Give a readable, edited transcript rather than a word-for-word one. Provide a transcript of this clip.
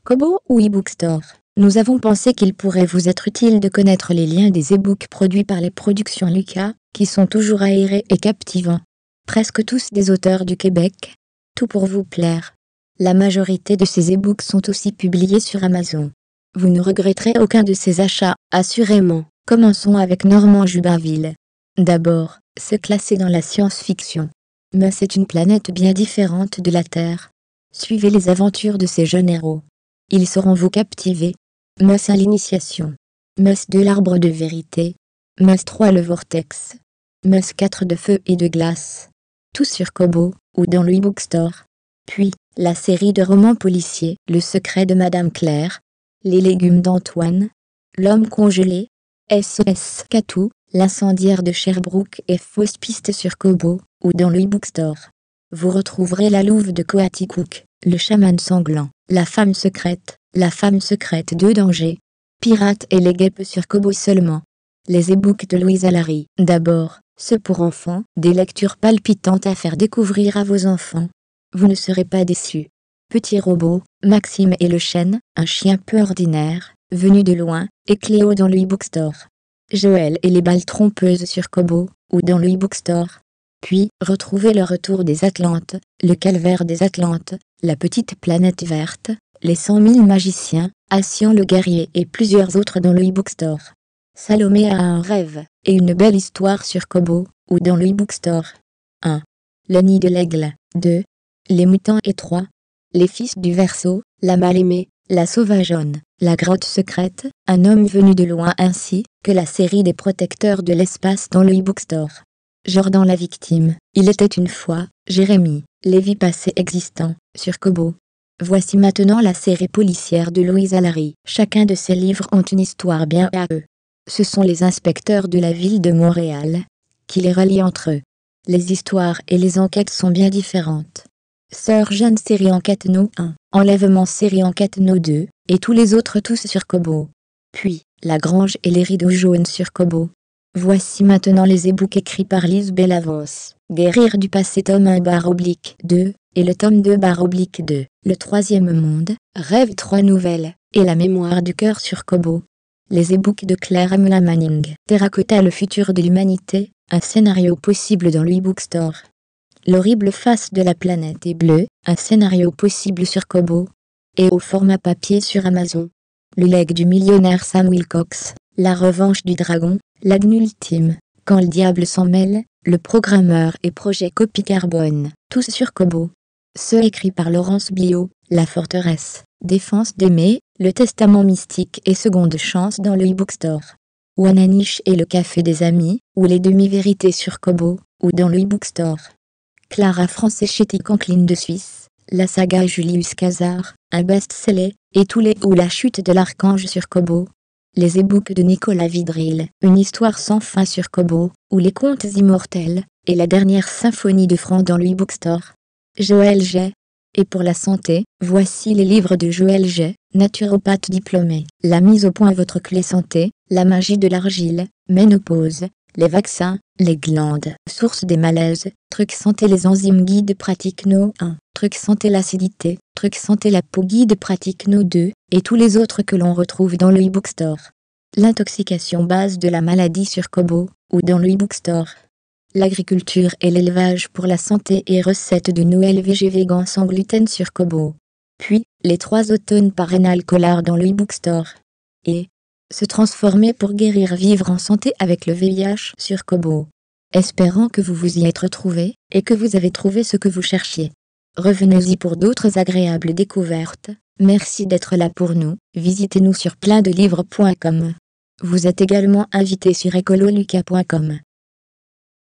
Kobo ou eBook Store. Nous avons pensé qu'il pourrait vous être utile de connaître les liens des e-books produits par les productions Lucas, qui sont toujours aérés et captivants. Presque tous des auteurs du Québec. Tout pour vous plaire. La majorité de ces e-books sont aussi publiés sur Amazon. Vous ne regretterez aucun de ces achats, assurément. Commençons avec Normand Jubainville. D'abord, se classer dans la science-fiction. Mais c'est une planète bien différente de la Terre. Suivez les aventures de ces jeunes héros. Ils sauront vous captiver. Mus à l'initiation. Mus 2 l'arbre de vérité. Mus 3 le vortex. Mus 4 de feu et de glace. Tout sur Kobo, ou dans le e-book store. Puis, la série de romans policiers, Le secret de Madame Claire. Les légumes d'Antoine. L'homme congelé. SOS Katou, l'incendiaire de Sherbrooke et Fausse piste sur Kobo, ou dans le e-book store. Vous retrouverez la louve de Coaticook, le chaman sanglant, la femme secrète 2 dangers. Pirates et les guêpes sur Kobo seulement. Les e-books de Louise Allary. D'abord, ceux pour enfants, des lectures palpitantes à faire découvrir à vos enfants. Vous ne serez pas déçus. Petit robot, Maxime et le chêne, un chien peu ordinaire, venu de loin, et Cléo dans le e-book store. Joël et les balles trompeuses sur Kobo, ou dans le e-book store. Puis, retrouvez le retour des Atlantes, le calvaire des Atlantes, la petite planète verte, les 100 000 magiciens, Assian le guerrier et plusieurs autres dans le e-book store. Salomé a un rêve, et une belle histoire sur Kobo, ou dans le e-book store. 1. Le nid de l'aigle. 2. Les mutants et 3. Les fils du Verseau, la mal-aimée, la sauvageonne, la grotte secrète, un homme venu de loin ainsi que la série des protecteurs de l'espace dans le e-book store. Jordan la victime, il était une fois, Jérémie, les vies passées existants, sur Kobo. Voici maintenant la série policière de Louise Allary. Chacun de ces livres ont une histoire bien à eux. Ce sont les inspecteurs de la ville de Montréal qui les relient entre eux. Les histoires et les enquêtes sont bien différentes. Sœur Jeanne série enquête No 1, Enlèvement série enquête No 2, et tous les autres tous sur Kobo. Puis, La Grange et les rideaux jaunes sur Kobo. Voici maintenant les e-books écrits par Lise Bellavance. Guérir du passé tome 1/2 et le tome 2/2. Le troisième monde, Rêve 3 nouvelles, et La mémoire du cœur sur Kobo. Les e-books de Claire Amela Manning. Terracotta le futur de l'humanité, un scénario possible dans le e-book store. L'horrible face de la planète est bleue, un scénario possible sur Kobo. Et au format papier sur Amazon. Le legs du millionnaire Sam Wilcox, La revanche du dragon, l'Agne ultime, Quand le diable s'en mêle, Le programmeur et Projet Copie Carbone, tous sur Kobo. Ceux écrits par Laurence Biot, La forteresse, Défense d'aimer, Le testament mystique et Seconde chance dans le e-book store. Wananiche et le café des amis, ou Les demi-vérités sur Kobo, ou dans le e-book store. Clara France et Chéti Conklin de Suisse, la saga Julius César, un best-seller, et tous les ou La chute de l'archange sur Kobo. Les e-books de Nicolas Vidril, une histoire sans fin sur Kobo, ou Les contes immortels, et la dernière symphonie de Franc dans le e-book store. Joël Jay. Et pour la santé, voici les livres de Joël Jay, naturopathe diplômé. La mise au point votre clé santé, La magie de l'argile, Ménopause, les vaccins, les glandes, source des malaises, Truc santé les enzymes guide pratique No 1, Truc santé l'acidité, Truc santé la peau guide pratique No 2, et tous les autres que l'on retrouve dans le e-book store. L'intoxication base de la maladie sur Kobo, ou dans le e-book store. L'agriculture et l'élevage pour la santé et recettes de Noël végé végan sans gluten sur Kobo. Puis, les 3 automnes par Rénal Collard dans le e-book store. Et se transformer pour guérir vivre en santé avec le VIH sur Kobo. Espérant que vous vous y êtes retrouvés, et que vous avez trouvé ce que vous cherchiez. Revenez-y pour d'autres agréables découvertes. Merci d'être là pour nous. Visitez-nous sur pleindelivres.com. Vous êtes également invité sur ecololuca.com.